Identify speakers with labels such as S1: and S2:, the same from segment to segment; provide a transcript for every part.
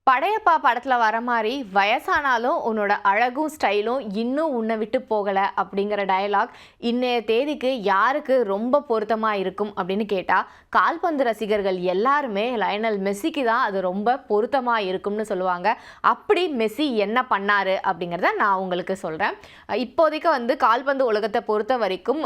S1: படையப்பா படத்துல வர மாதிரி வயசானாலும் உன்னோட அழகும் ஸ்டைலும் இன்னும் உன்னை விட்டு போகல அப்படிங்கிற டயலாக் இன்னைய தேதிக்கு யாருக்கு ரொம்ப பொருத்தமா இருக்கும் அப்படின்னு கேட்டா கால்பந்து ரசிகர்கள் எல்லாருமே லயனல் மெஸ்ஸிக்கு தான் அது ரொம்ப பொருத்தமா இருக்கும்னு சொல்லுவாங்க. அப்படி மெஸ்ஸி என்ன பண்ணாரு அப்படிங்கிறத நான் உங்களுக்கு சொல்றேன். இப்போதைக்கு கால்பந்து உலகத்தை பொறுத்த வரைக்கும்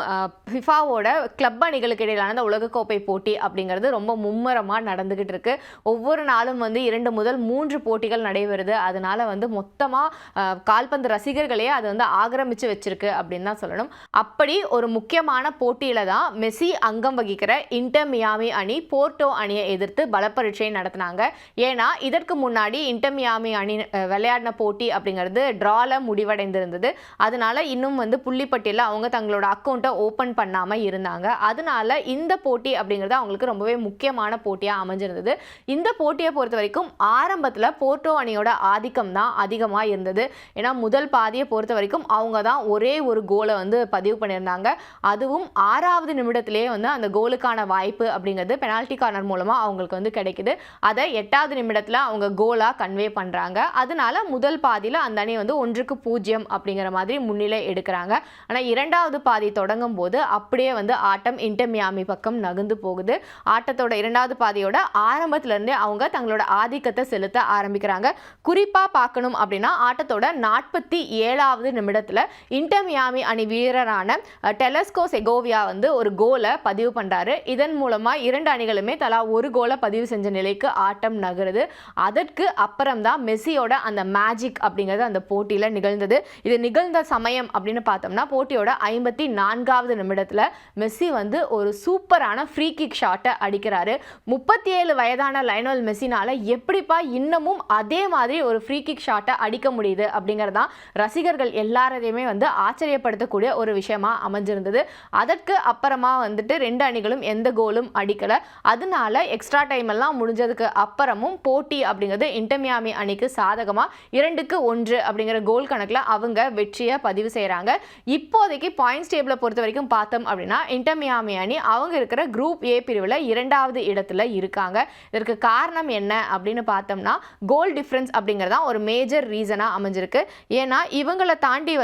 S1: ஃபிஃபாவோட கிளப் அணிகளுக்கு இடையிலான உலகக்கோப்பை போட்டி அப்படிங்கிறது ரொம்ப மும்முரமாக நடந்துகிட்டு இருக்கு. ஒவ்வொரு நாளும் 2 முதல் 3 போட்டிகள் நடைபெறுது. அதனால மொத்தமாக கால்பந்து ரசிகர்களே அது ஆக்கிரமிச்சு வச்சிருக்கு அப்படின்னு தான் சொல்லணும். அப்படி ஒரு முக்கியமான போட்டியில தான் மெஸ்ஸி அங்கம் வகிக்கிற இன்டர் மியாமி அணி போர்ட்டோ அணியை எதிர்த்து பலப்பரீட்சை நடத்தினாங்க. ஏன்னா இதற்கு முன்னாடி இன்டர் மியாமி அணி விளையாடின போட்டி அப்படிங்கிறது டிரால முடிவடைந்திருந்தது. அதனால இன்னும் புள்ளிப்பட்டியல அவங்க தங்களோட அக்கௌண்ட்டை ஓபன் பண்ணாம இருந்தாங்க. அதனால இந்த போட்டி அப்படிங்கிறது அவங்களுக்கு ரொம்பவே முக்கியமான போட்டியா அமைஞ்சிருந்தது. இந்த போட்டியை பொறுத்த வரைக்கும் ஆரம்பத்தில் போர்ட்டோ அணியோட ஆதிக்கம் தான் அதிகமாக இருந்தது. ஏன்னா முதல் பாதியை பொறுத்த வரைக்கும் அவங்க தான் ஒரே ஒரு கோலை பதிவு பண்ணியிருந்தாங்க. அதுவும் 6வது நிமிடத்திலேயே அந்த கோலுக்கான வாய்ப்பு அப்படிங்கிறது பெனால்டி கார்னர் மூலமாக அவங்களுக்கு கிடைக்குது. அதை 8வது நிமிடத்தில் அவங்க கோலாக கன்வே பண்ணுறாங்க. அதனால முதல் பாதியில் அந்த அணி 1-0 அப்படிங்கிற மாதிரி முன்னிலை எடுக்கிறாங்க. ஆனால் 2வது பாதி தொடங்கும் போது அப்படியே ஆட்டம் இன்டர் மியாமி பக்கம் நகர்ந்து போகுது. ஆட்டத்தோட 2வது பாதியோட ஆரம்பத்திலிருந்தே அவங்க தங்களோட ஆதிக்கத்தை செலுத்த ஆரம்பிக்கிறாங்க. குறிப்பா பார்க்கணும் அப்படின்னா ஆட்டத்தோட 47வது நிமிடத்துல இன்டர் மியாமி அணி வீரரான டெலஸ்கோ செகோவியா ஒரு கோலை பதிவு பண்றாரு. இதன் மூலமா 2 அணிகளுமே தலா ஒரு கோலை பதிவு செஞ்ச நிலைக்கு ஆட்டம் நகருது. அதற்கு அப்புறம் தான் மெஸ்ஸியோட அந்த மேஜிக் அப்படிங்கிறது அந்த போட்டியில நிகழ்ந்தது. இது நிகழ்ந்த சமயம் அப்படின்னு பார்த்தோம்னா போட்டியோட 54வது நிமிடத்துல மெஸ்ஸி ஒரு சூப்பரான ஃப்ரீ கிக் ஷாட்டை அடிக்கிறாரு. 37 வயதான லயனல் மெஸ்ஸினால எப்படிப்பா இன்னமும் அதே மாதிரி ஒரு ஃப்ரீ கிக் ஷாட்டை அடிக்க முடியுது அப்படிங்கிறதான் ரசிகர்கள் எல்லாரையுமே ஆச்சரியப்படுத்தக்கூடிய ஒரு விஷயமா அமைஞ்சிருந்தது. அதற்கு அப்புறமா 2 அணிகளும் எந்த கோலும் அடிக்கல. அதனால எக்ஸ்ட்ரா டைம் எல்லாம் முடிஞ்சதுக்கு அப்புறமும் போட்டி அப்படிங்கிறது இன்டர் மியாமி அணிக்கு சாதகமா 2-1 அப்படிங்கிற கோல் கணக்கில் அவங்க வெற்றியை பதிவு செய்கிறாங்க. இப்போதைக்கு பாயிண்ட்ஸ் டேபிளை பொறுத்த வரைக்கும் பார்த்தோம் அப்படின்னா இன்டர் மியாமி அணி அவங்க இருக்கிற குரூப் ஏ பிரிவில் 2வது இடத்துல இருக்காங்க. இதற்கு காரணம் என்ன அப்படின்னு பார்த்தோம்னா கோல் டிஃபரன்ஸ் அப்படிங்கிறதா ஒரு மேஜர் ரீசனாக அமைஞ்சிருக்கு. ஏன்னா இவங்களை தாண்டி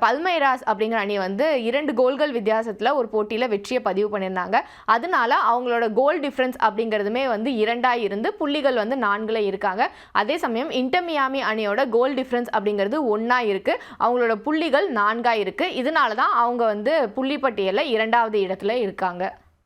S1: பல்மைராஸ் அப்படிங்கிற அணி 2 கோல்கள் வித்தியாசத்தில் ஒரு போட்டியில் வெற்றியை பதிவு பண்ணியிருந்தாங்க. அதனால அவங்களோட கோல் டிஃபரன்ஸ் அப்படிங்கிறதுமே 2ஆக இருந்து புள்ளிகள் 4ல் இருக்காங்க. அதே சமயம் இன்டர் மியாமி அணியோட கோல் டிஃபரன்ஸ் அப்படிங்கிறது 1ஆ இருக்கு. அவங்களோட புள்ளிகள் 4ஆக இருக்கு. இதனால தான் அவங்க புள்ளிப்பட்டியலில் 2வது இடத்துல இருக்காங்க.